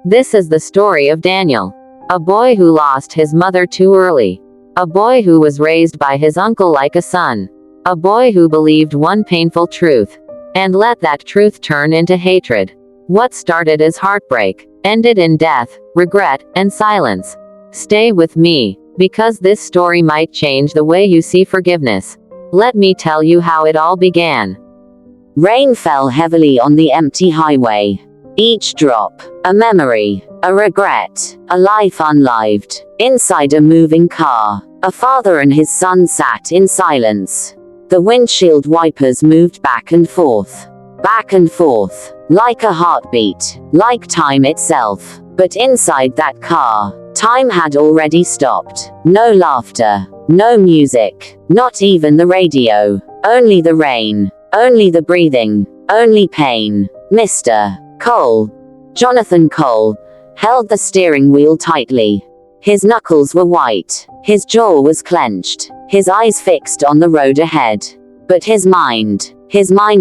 This is the story of Daniel, a boy who lost his mother too early, a boy who was raised by his uncle like a son, a boy who believed one painful truth, and let that truth turn into hatred. What started as heartbreak, ended in death, regret, and silence. Stay with me, because this story might change the way you see forgiveness. Let me tell you how it all began. Rain fell heavily on the empty highway. Each drop, a memory, a regret, a life unlived. Inside a moving car, a father and his son sat in silence. The windshield wipers moved back and forth, like a heartbeat, like time itself. But inside that car, time had already stopped. No laughter, no music, not even the radio. Only the rain, only the breathing, only pain. Mr. Cole, Jonathan Cole, held the steering wheel tightly. His knuckles were white, his jaw was clenched, his eyes fixed on the road ahead. But his mind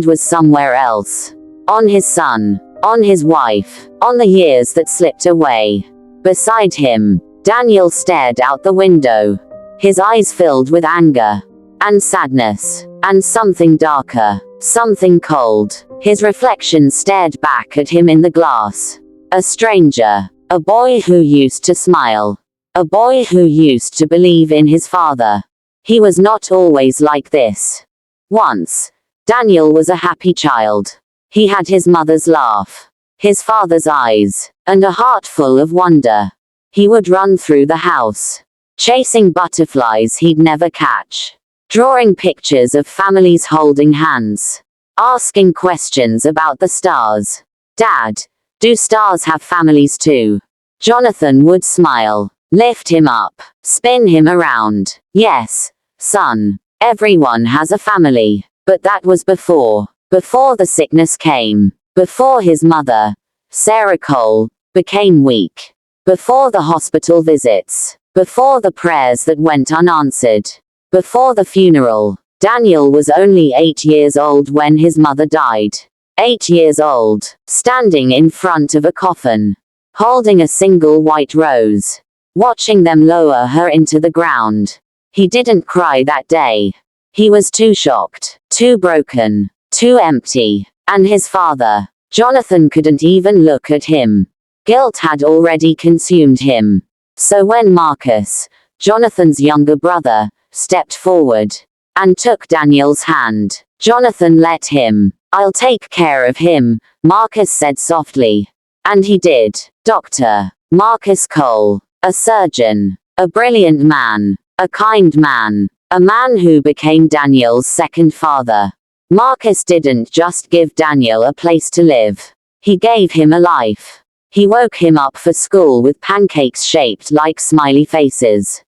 was somewhere else. On his son, on his wife, on the years that slipped away. Beside him, Daniel stared out the window, his eyes filled with anger, and sadness, and something darker, something cold. His reflection stared back at him in the glass. A stranger, a boy who used to smile, a boy who used to believe in his father. He was not always like this. Once, Daniel was a happy child. He had his mother's laugh, his father's eyes, and a heart full of wonder. He would run through the house, chasing butterflies he'd never catch, drawing pictures of families holding hands, asking questions about the stars. "Dad, do stars have families too?" Jonathan would smile, lift him up, spin him around. "Yes, son, everyone has a family." But that was before the sickness came, before his mother, Sarah Cole, became weak, before the hospital visits, before the prayers that went unanswered, before the funeral. Daniel was only 8 years old when his mother died. 8 years old, standing in front of a coffin, holding a single white rose, watching them lower her into the ground. He didn't cry that day. He was too shocked, too broken, too empty. And his father, Jonathan, couldn't even look at him. Guilt had already consumed him. So when Marcus, Jonathan's younger brother, stepped forward and took Daniel's hand, Jonathan let him. "I'll take care of him," Marcus said softly. And he did. Dr. Marcus Cole, a surgeon, a brilliant man, a kind man, a man who became Daniel's second father. Marcus didn't just give Daniel a place to live. He gave him a life. He woke him up for school with pancakes shaped like smiley faces.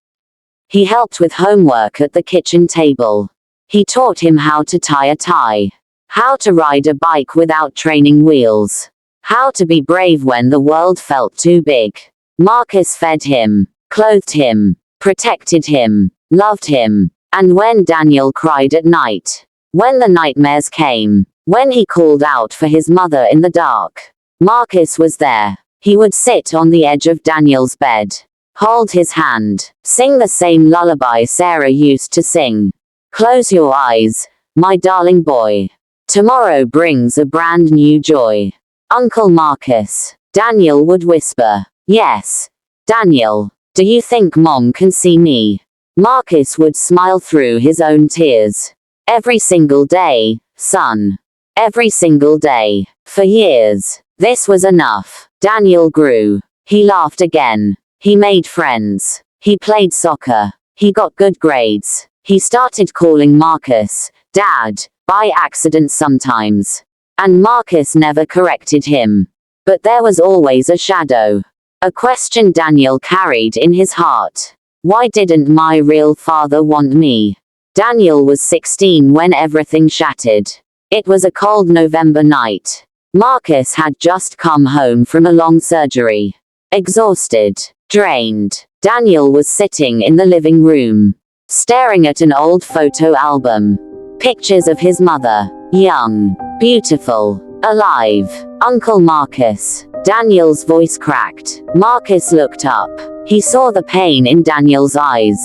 He helped with homework at the kitchen table. He taught him how to tie a tie, how to ride a bike without training wheels, how to be brave when the world felt too big. Marcus fed him, clothed him, protected him, loved him. And when Daniel cried at night, when the nightmares came, when he called out for his mother in the dark, Marcus was there. He would sit on the edge of Daniel's bed, hold his hand, sing the same lullaby Sarah used to sing. "Close your eyes, my darling boy. Tomorrow brings a brand new joy." "Uncle Marcus," Daniel would whisper. "Yes, Daniel, do you think Mom can see me?" Marcus would smile through his own tears. "Every single day, son. Every single day." For years, this was enough. Daniel grew. He laughed again. He made friends. He played soccer. He got good grades. He started calling Marcus Dad by accident sometimes. And Marcus never corrected him. But there was always a shadow. A question Daniel carried in his heart. Why didn't my real father want me? Daniel was 16 when everything shattered. It was a cold November night. Marcus had just come home from a long surgery. Exhausted, drained. Daniel was sitting in the living room, staring at an old photo album. Pictures of his mother, young, beautiful, alive. "Uncle Marcus," Daniel's voice cracked. Marcus looked up. He saw the pain in Daniel's eyes.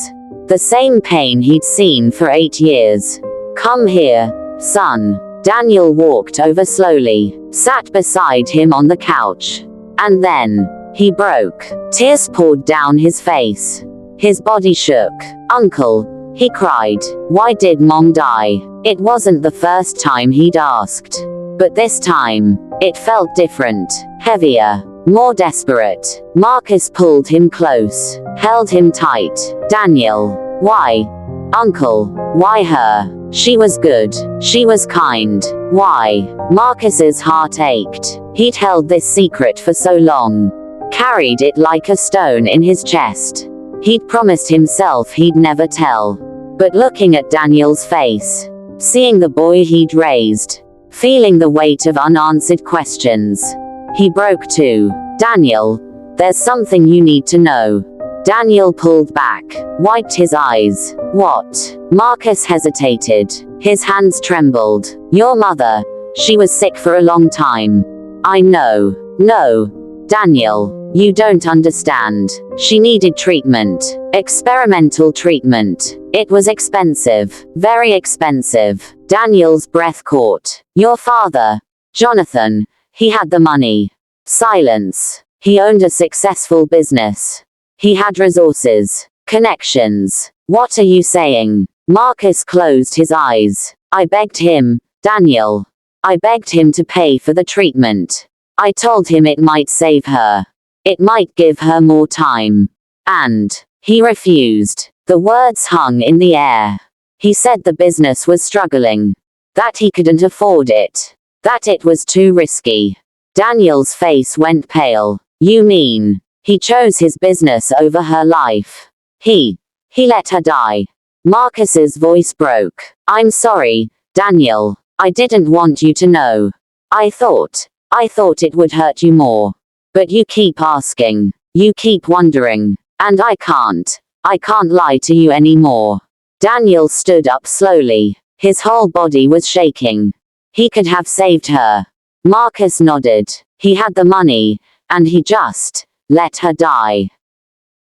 The same pain he'd seen for 8 years. Come here, son. Daniel walked over slowly, sat beside him on the couch. And then, he broke. Tears poured down his face. His body shook. Uncle, he cried. Why did Mom die? It wasn't the first time he'd asked. But this time, it felt different, heavier, more desperate. Marcus pulled him close, held him tight. Daniel, why? Uncle, why her? She was good. She was kind. Why? Marcus's heart ached. He'd held this secret for so long. Carried it like a stone in his chest. He'd promised himself he'd never tell. But looking at Daniel's face, seeing the boy he'd raised, feeling the weight of unanswered questions, he broke too. Daniel, there's something you need to know. Daniel pulled back, wiped his eyes. What? Marcus hesitated. His hands trembled. Your mother, she was sick for a long time. I know. No. Daniel, you don't understand. She needed treatment. Experimental treatment. It was expensive. Very expensive. Daniel's breath caught. Your father, Jonathan, he had the money. Silence. He owned a successful business. He had resources. Connections. What are you saying? Marcus closed his eyes. I begged him, Daniel. I begged him to pay for the treatment. I told him it might save her. It might give her more time. And he refused. The words hung in the air. He said the business was struggling. That he couldn't afford it. That it was too risky. Daniel's face went pale. You mean, he chose his business over her life? He let her die. Marcus's voice broke. I'm sorry, Daniel. I didn't want you to know. I thought it would hurt you more. But you keep asking. You keep wondering. And I can't lie to you anymore. Daniel stood up slowly. His whole body was shaking. He could have saved her. Marcus nodded. He had the money, and he just let her die.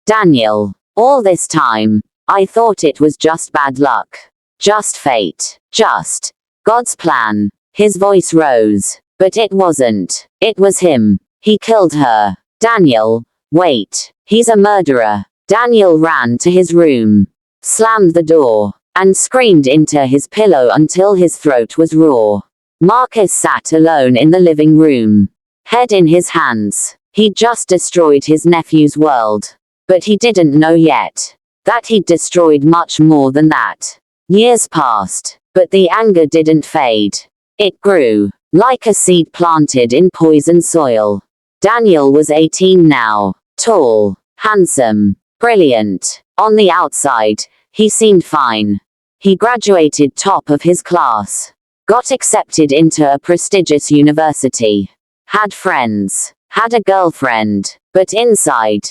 Daniel, all this time, I thought it was just bad luck. Just fate. Just God's plan. His voice rose. But it wasn't. It was him. He killed her. Daniel, wait. He's a murderer. Daniel ran to his room, slammed the door, and screamed into his pillow until his throat was raw. Marcus sat alone in the living room, head in his hands. He'd just destroyed his nephew's world. But he didn't know yet that he'd destroyed much more than that. Years passed, but the anger didn't fade. It grew, like a seed planted in poison soil. Daniel was 18 now, tall, handsome, brilliant. On the outside, he seemed fine. He graduated top of his class, got accepted into a prestigious university, had friends, had a girlfriend, but inside,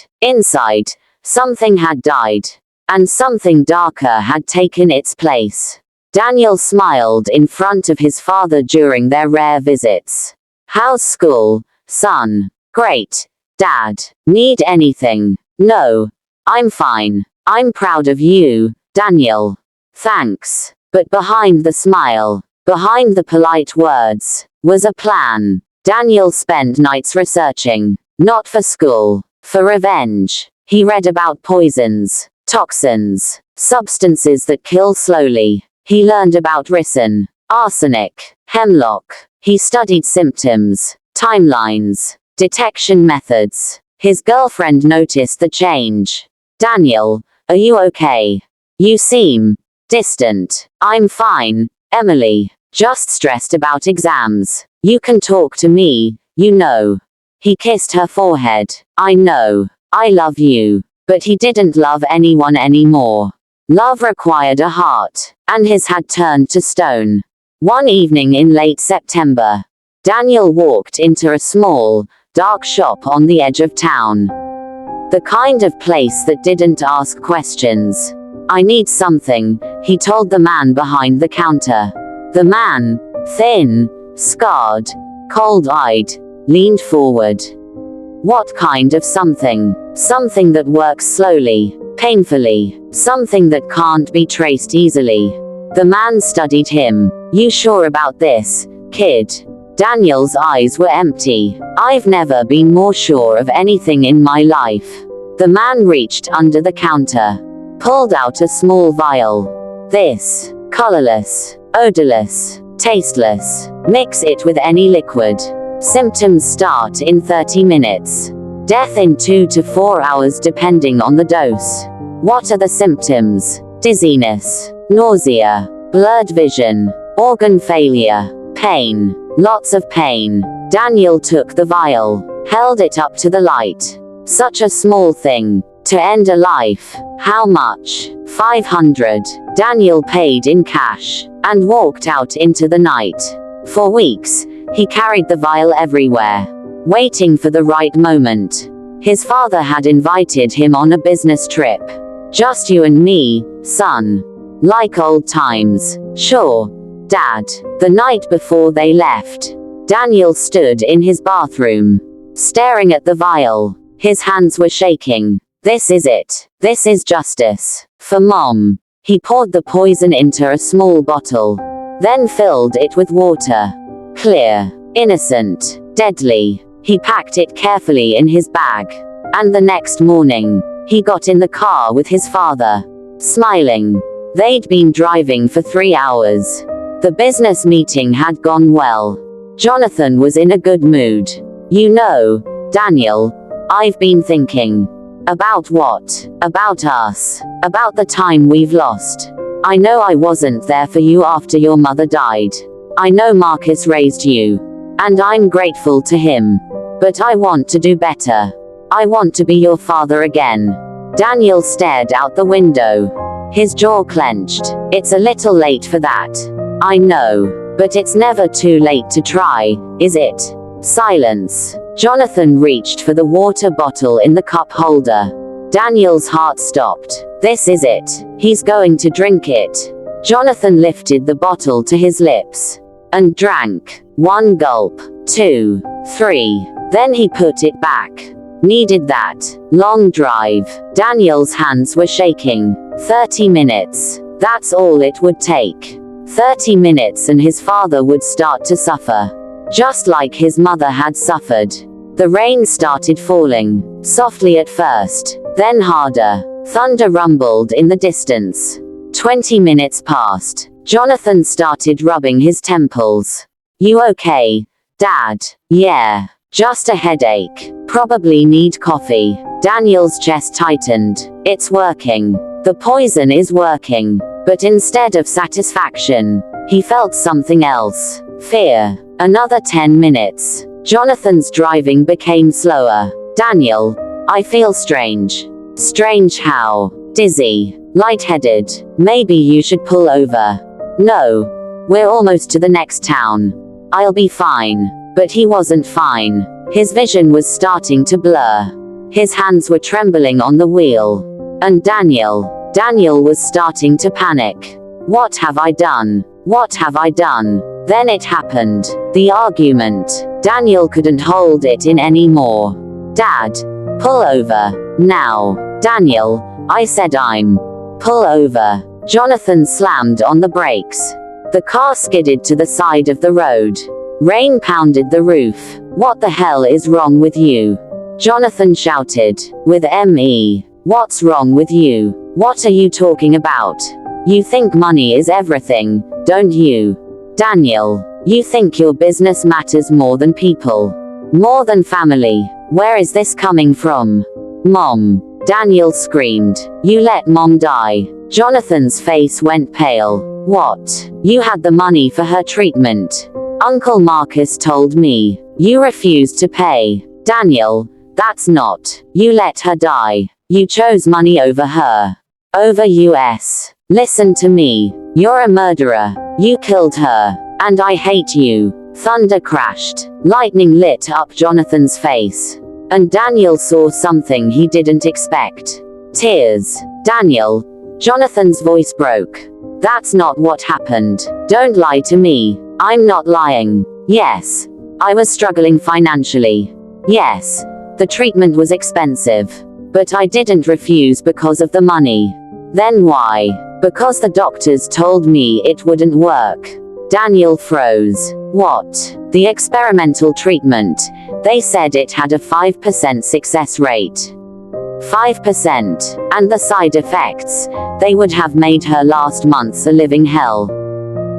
something had died, and something darker had taken its place. Daniel smiled in front of his father during their rare visits. How's school, son? Great. Dad, need anything? No. I'm fine. I'm proud of you, Daniel. Thanks. But behind the smile, behind the polite words, was a plan. Daniel spent nights researching, not for school, for revenge. He read about poisons, toxins, substances that kill slowly. He learned about ricin, arsenic, hemlock. He studied symptoms, timelines, detection methods. His girlfriend noticed the change. Daniel, are you okay? You seem distant. I'm fine, Emily. Just stressed about exams. You can talk to me, you know. He kissed her forehead. I know. I love you. But he didn't love anyone anymore. Love required a heart, and his had turned to stone. One evening in late September, Daniel walked into a small, dark shop on the edge of town. The kind of place that didn't ask questions. I need something, he told the man behind the counter. The man, thin, scarred, cold-eyed, leaned forward. What kind of something? Something that works slowly, painfully, something that can't be traced easily. The man studied him. You sure about this, kid? Daniel's eyes were empty. I've never been more sure of anything in my life. The man reached under the counter, pulled out a small vial. This, colorless, odorless, tasteless. Mix it with any liquid. Symptoms start in 30 minutes. Death in 2 to 4 hours depending on the dose. What are the symptoms? Dizziness, nausea, blurred vision, organ failure, pain, lots of pain. Daniel took the vial, held it up to the light. Such a small thing, to end a life. How much? 500. Daniel paid in cash, and walked out into the night. For weeks, he carried the vial everywhere, waiting for the right moment. His father had invited him on a business trip. Just you and me, son. Like old times. Sure, Dad. The night before they left, Daniel stood in his bathroom, staring at the vial. His hands were shaking. This is it. This is justice. For Mom. He poured the poison into a small bottle, then filled it with water. Clear, innocent, deadly. He packed it carefully in his bag. And the next morning, he got in the car with his father, smiling. They'd been driving for 3 hours. The business meeting had gone well. Jonathan was in a good mood. You know, Daniel, I've been thinking. About what? About us. About the time we've lost. I know I wasn't there for you after your mother died. I know Marcus raised you. And I'm grateful to him. But I want to do better. I want to be your father again. Daniel stared out the window. His jaw clenched. It's a little late for that. I know. But it's never too late to try, is it? Silence. Jonathan reached for the water bottle in the cup holder. Daniel's heart stopped. This is it. He's going to drink it. Jonathan lifted the bottle to his lips and drank. 1 gulp, 2, 3. Then he put it back. Needed that. Long drive. Daniel's hands were shaking. 30 minutes. That's all it would take. 30 minutes and his father would start to suffer. Just like his mother had suffered. The rain started falling, softly at first, then harder. Thunder rumbled in the distance. 20 minutes passed. Jonathan started rubbing his temples. You okay, Dad? Yeah. Just a headache. Probably need coffee. Daniel's chest tightened. It's working. The poison is working. But instead of satisfaction, he felt something else. Fear. Another 10 minutes. Jonathan's driving became slower. Daniel, I feel strange. Strange how? Dizzy. Lightheaded. Maybe you should pull over. No. We're almost to the next town. I'll be fine. But he wasn't fine. His vision was starting to blur. His hands were trembling on the wheel. And Daniel was starting to panic. What have I done? What have I done? Then it happened. The argument. Daniel couldn't hold it in anymore. Dad, pull over. Now. Daniel, I said pull over. Jonathan slammed on the brakes. The car skidded to the side of the road. Rain pounded the roof. What the hell is wrong with you? Jonathan shouted. With me. What's wrong with you? What are you talking about? You think money is everything, don't you? Daniel, you think your business matters more than people? More than family? Where is this coming from? Mom. Daniel screamed. You let Mom die. Jonathan's face went pale. What? You had the money for her treatment. Uncle Marcus told me. You refused to pay. Daniel, that's not. You let her die. You chose money over her. Over us. Listen to me. You're a murderer. You killed her. And I hate you. Thunder crashed. Lightning lit up Jonathan's face. And Daniel saw something he didn't expect. Tears. Daniel. Jonathan's voice broke. That's not what happened. Don't lie to me. I'm not lying. Yes. I was struggling financially. Yes. The treatment was expensive. But I didn't refuse because of the money. Then why? Because the doctors told me it wouldn't work. Daniel froze. What? The experimental treatment. They said it had a 5% success rate. 5%. And the side effects. They would have made her last months a living hell.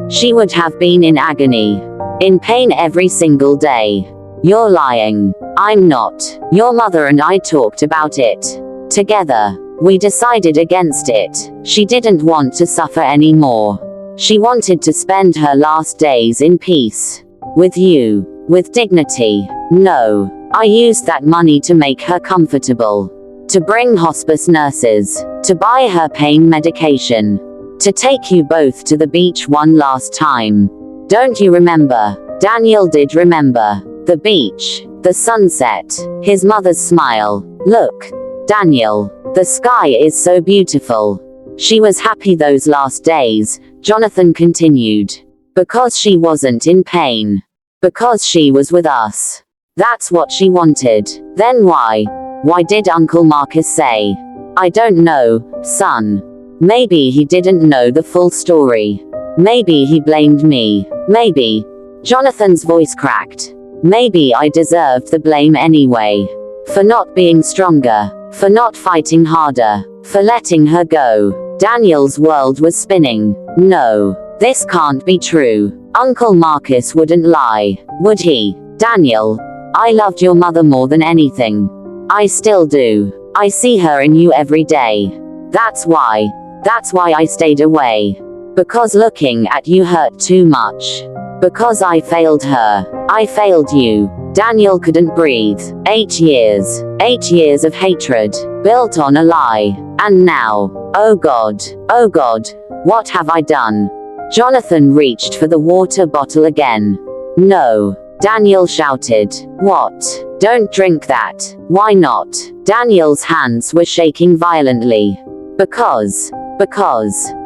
She would have been in agony. In pain every single day. You're lying. I'm not. Your mother and I talked about it. Together. We decided against it. She didn't want to suffer anymore. She wanted to spend her last days in peace. With you. With dignity. No. I used that money to make her comfortable. To bring hospice nurses. To buy her pain medication. To take you both to the beach one last time. Don't you remember? Daniel did remember. The beach. The sunset. His mother's smile. Look. Daniel. The sky is so beautiful. She was happy those last days, Jonathan continued. Because she wasn't in pain. Because she was with us. That's what she wanted. Then why? Why did Uncle Marcus say? I don't know, son. Maybe he didn't know the full story. Maybe he blamed me. Maybe. Jonathan's voice cracked. Maybe I deserved the blame anyway. For not being stronger. For not fighting harder. For letting her go. Daniel's world was spinning. No. This can't be true. Uncle Marcus wouldn't lie. Would he? Daniel. I loved your mother more than anything. I still do. I see her in you every day. That's why. That's why I stayed away. Because looking at you hurt too much. Because I failed her. I failed you. Daniel couldn't breathe. 8 years. 8 years of hatred. Built on a lie. And now. Oh God. Oh God. What have I done? Jonathan reached for the water bottle again. No. Daniel shouted. What? Don't drink that. Why not? Daniel's hands were shaking violently. Because.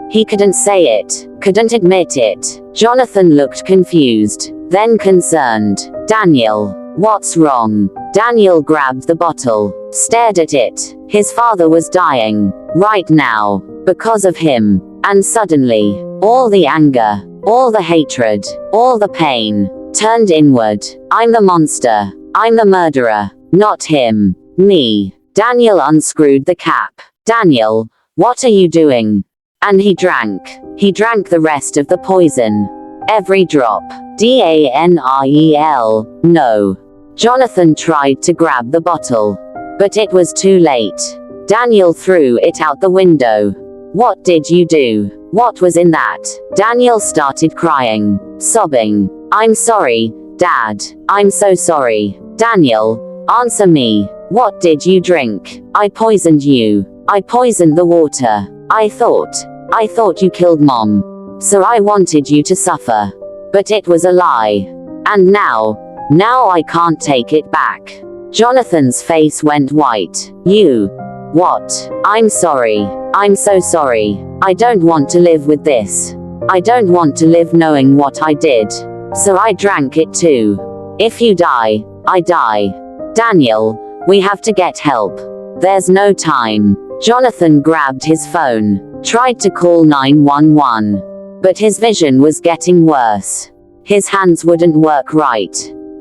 He couldn't say it. Couldn't admit it. Jonathan looked confused. Then concerned. Daniel. What's wrong? Daniel grabbed the bottle. Stared at it. His father was dying. Right now. Because of him. And suddenly. All the anger. All the hatred. All the pain. Turned inward. I'm the monster. I'm the murderer. Not him. Me. Daniel unscrewed the cap. Daniel. What are you doing? And he drank. He drank the rest of the poison. Every drop. Daniel. No. Jonathan tried to grab the bottle. But it was too late. Daniel threw it out the window. What did you do? What was in that? Daniel started crying. Sobbing. I'm sorry, Dad. I'm so sorry. Daniel. Answer me. What did you drink? I poisoned you. I poisoned the water. I thought you killed Mom. So I wanted you to suffer. But it was a lie. And now I can't take it back. Jonathan's face went white. You. What? I'm sorry. I'm so sorry. I don't want to live with this. I don't want to live knowing what I did. So I drank it too. If you die, I die. Daniel, we have to get help. There's no time. Jonathan grabbed his phone. Tried to call 911. But his vision was getting worse. His hands wouldn't work right.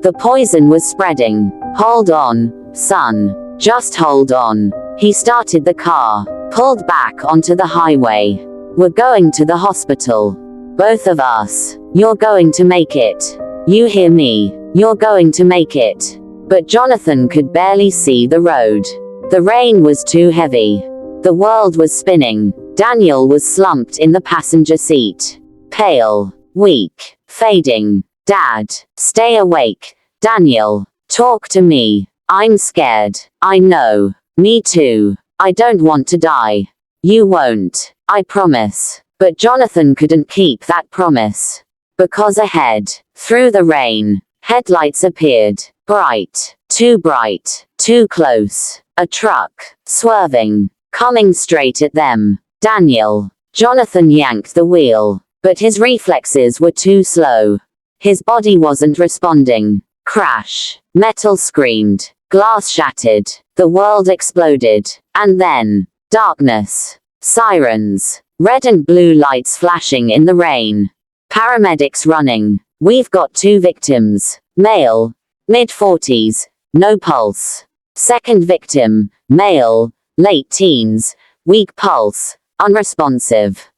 The poison was spreading. Hold on, son. Just hold on. He started the car. Pulled back onto the highway. We're going to the hospital. Both of us. You're going to make it. You hear me? You're going to make it. But Jonathan could barely see the road. The rain was too heavy. The world was spinning. Daniel was slumped in the passenger seat. Pale. Weak. Fading. Dad. Stay awake. Daniel. Talk to me. I'm scared. I know. Me too. I don't want to die. You won't. I promise. But Jonathan couldn't keep that promise. Because ahead, through the rain, headlights appeared. Bright. Too close. A truck. Swerving. Coming straight at them. Daniel. Jonathan yanked the wheel. But his reflexes were too slow. His body wasn't responding. Crash. Metal screamed. Glass shattered. The world exploded. And then, darkness. Sirens. Red and blue lights flashing in the rain. Paramedics running. We've got 2 victims. Male. Mid-40s. No pulse. Second victim. Male. Late teens. Weak pulse. Unresponsive.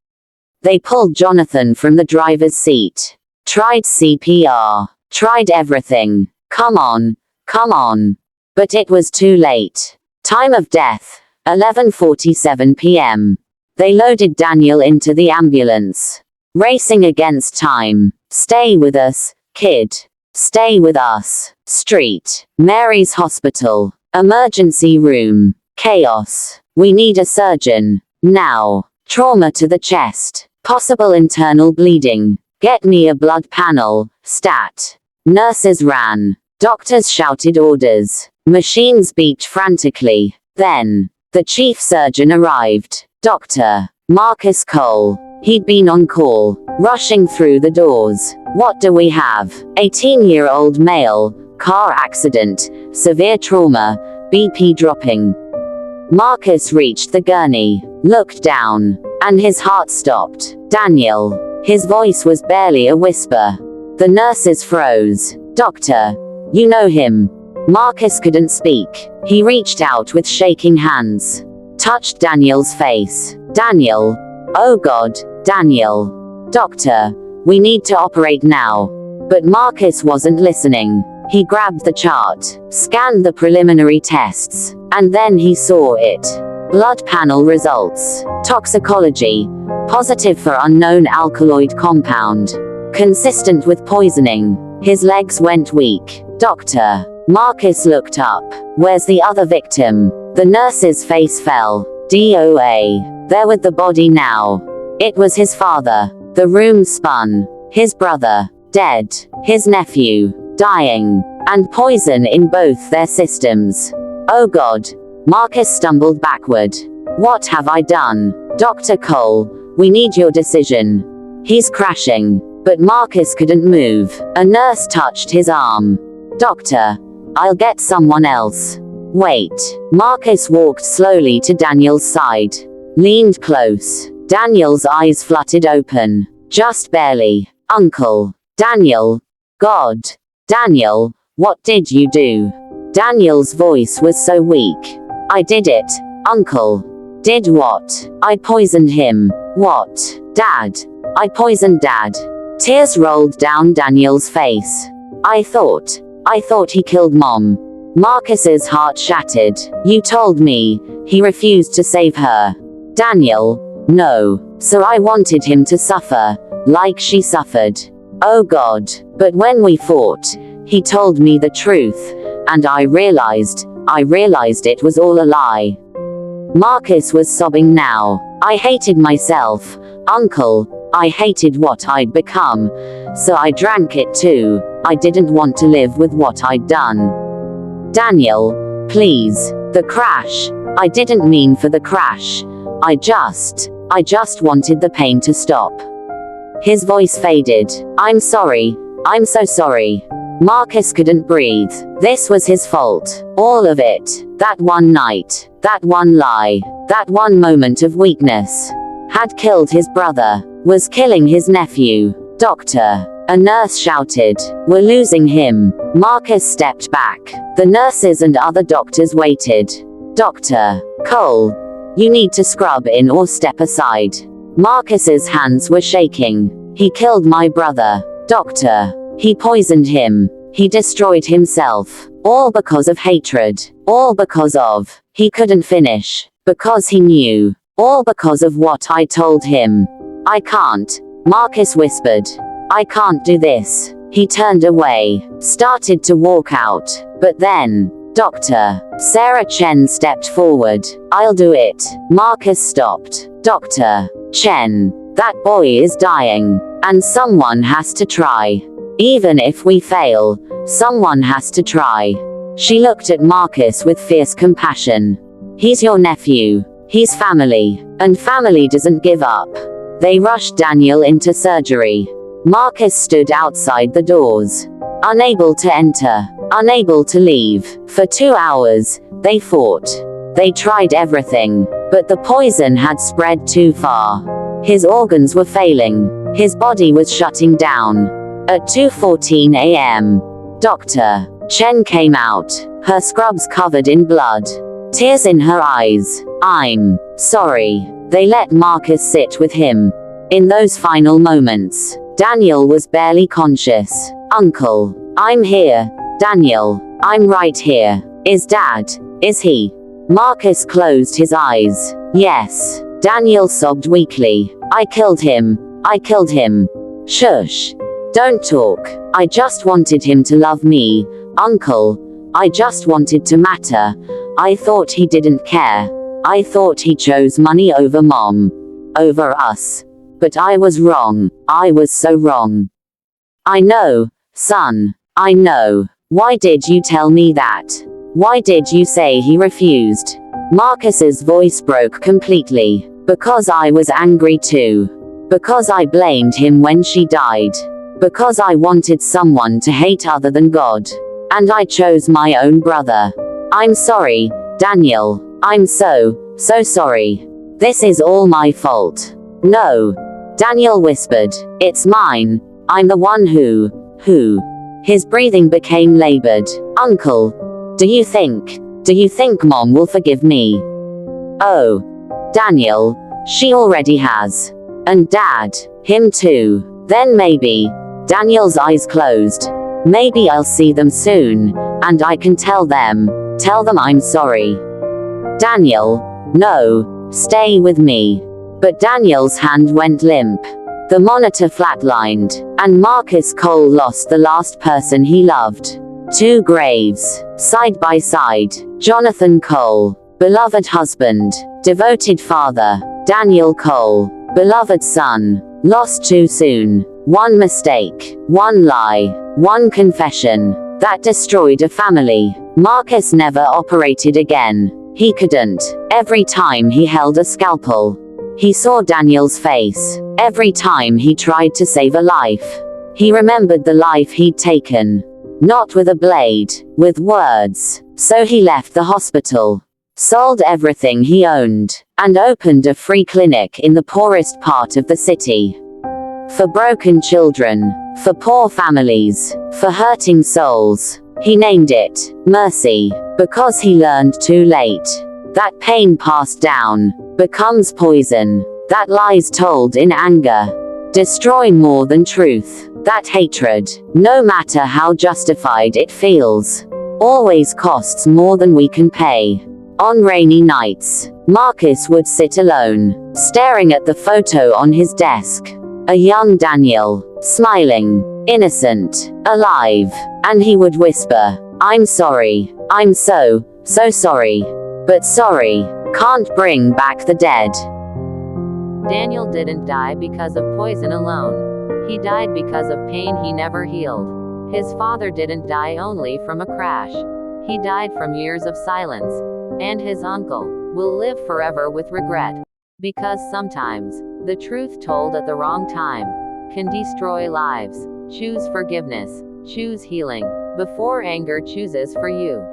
They pulled Jonathan from the driver's seat. Tried CPR. Tried everything. Come on. Come on. But it was too late. Time of death. 11:47 p.m. They loaded Daniel into the ambulance. Racing against time. Stay with us, kid. Stay with us. Street. Mary's Hospital. Emergency room. Chaos. We need a surgeon. Now. Trauma to the chest. Possible internal bleeding. Get me a blood panel. Stat. Nurses ran. Doctors shouted orders. Machines beeped frantically. Then, the chief surgeon arrived. Dr. Marcus Cole. He'd been on call. Rushing through the doors. What do we have? 18-year-old male. Car accident. Severe trauma. BP dropping. Marcus reached the gurney. Looked down. And his heart stopped. Daniel. His voice was barely a whisper. The nurses froze. Doctor. You know him. Marcus couldn't speak. He reached out with shaking hands. Touched Daniel's face. Daniel. Oh God, Daniel. Doctor. We need to operate now. But Marcus wasn't listening. He grabbed the chart, scanned the preliminary tests, and then he saw it. Blood panel results. Toxicology. Positive for unknown alkaloid compound. Consistent with poisoning. His legs went weak. Doctor. Marcus looked up. Where's the other victim? The nurse's face fell. DOA. There with the body now. It was his father. The room spun. His brother. Dead. His nephew. Dying. And poison in both their systems. Oh God. Marcus stumbled backward. What have I done? Dr. Cole, we need your decision. He's crashing. But Marcus couldn't move. A nurse touched his arm. Doctor. I'll get someone else. Wait. Marcus walked slowly to Daniel's side. Leaned close. Daniel's eyes fluttered open. Just barely. Uncle. Daniel. God. Daniel, what did you do? Daniel's voice was so weak. I did it, Uncle. Did what? I poisoned him. What? Dad. I poisoned Dad. Tears rolled down Daniel's face. I thought he killed Mom. Marcus's heart shattered. You told me. He refused to save her. Daniel. No. So I wanted him to suffer. Like she suffered. Oh God. But when we fought, he told me the truth. And I realized it was all a lie. Marcus was sobbing now. I hated myself, Uncle. I hated what I'd become. So I drank it too. I didn't want to live with what I'd done. Daniel, please. The crash. I didn't mean for the crash. I just wanted the pain to stop. His voice faded. I'm sorry. I'm so sorry. Marcus couldn't breathe. This was his fault. All of it. That one night. That one lie. That one moment of weakness. Had killed his brother. Was killing his nephew. Doctor. A nurse shouted. We're losing him. Marcus stepped back. The nurses and other doctors waited. Dr. Cole. You need to scrub in or step aside. Marcus's hands were shaking. He killed my brother. Doctor. He poisoned him. He destroyed himself. All because of hatred. All because of. He couldn't finish. Because he knew. All because of what I told him. I can't. Marcus whispered. I can't do this. He turned away. Started to walk out. But then. Doctor. Sarah Chen stepped forward. I'll do it. Marcus stopped. Dr. Chen. That boy is dying. And someone has to try. Even if we fail, someone has to try. She looked at Marcus with fierce compassion. He's your nephew. He's family. And family doesn't give up. They rushed Daniel into surgery. Marcus stood outside the doors. Unable to enter. unable to leave. For 2 hours, they fought. They tried everything, but the poison had spread too far. His organs were failing. His body was shutting down. At 2:14 a.m., Dr. Chen came out, her scrubs covered in blood, tears in her eyes. "I'm sorry." They let Marcus sit with him. In those final moments, Daniel was barely conscious. "Uncle, I'm here. Daniel, I'm right here. Is Dad? Is he?" Marcus closed his eyes. "Yes." Daniel sobbed weakly. "I killed him. I killed him." "Shush. Don't talk. I just wanted him to love me, Uncle. I just wanted to matter. I thought he didn't care. I thought he chose money over Mom. Over us. But I was wrong. I was so wrong." "I know, son. I know. Why did you tell me that? Why did you say he refused?" Marcus's voice broke completely. "Because I was angry too. Because I blamed him when she died. Because I wanted someone to hate other than God. And I chose my own brother. I'm sorry, Daniel. I'm so sorry. This is all my fault." "No." Daniel whispered. "It's mine. I'm the one who. His breathing became labored. "Uncle, do you think Mom will forgive me?" "Oh. Daniel, she already has. And Dad, him too. Then maybe." Daniel's eyes closed. "Maybe I'll see them soon, and I can tell them I'm sorry." "Daniel, no, stay with me." But Daniel's hand went limp. The monitor flatlined, and Marcus Cole lost the last person he loved. 2 graves, side by side. Jonathan Cole, beloved husband, devoted father. Daniel Cole, beloved son, lost too soon. One mistake, one lie, one confession, that destroyed a family. Marcus never operated again. He couldn't. Every time he held a scalpel, he saw Daniel's face. Every time he tried to save a life, he remembered the life he'd taken. Not with a blade, with words. So he left the hospital, sold everything he owned, and opened a free clinic in the poorest part of the city. For broken children, for poor families, for hurting souls. He named it Mercy, because he learned too late that pain passed down becomes poison, that lies told in anger destroy more than truth, that hatred, no matter how justified it feels, always costs more than we can pay. On rainy nights, Marcus would sit alone, staring at the photo on his desk. A young Daniel, smiling, innocent, alive, and he would whisper, "I'm sorry. I'm so sorry. But sorry can't bring back the dead." Daniel didn't die because of poison alone. He died because of pain he never healed. His father didn't die only from a crash. He died from years of silence. And his uncle will live forever with regret. Because sometimes, the truth told at the wrong time can destroy lives. Choose forgiveness. Choose healing before anger chooses for you.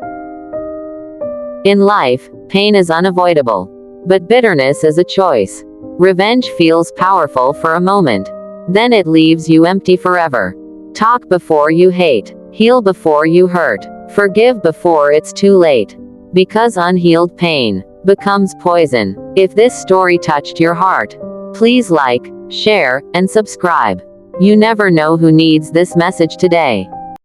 In life, pain is unavoidable. But bitterness is a choice. Revenge feels powerful for a moment. Then it leaves you empty forever. Talk before you hate. Heal before you hurt. Forgive before it's too late. Because unhealed pain becomes poison. If this story touched your heart, please like, share, and subscribe. You never know who needs this message today.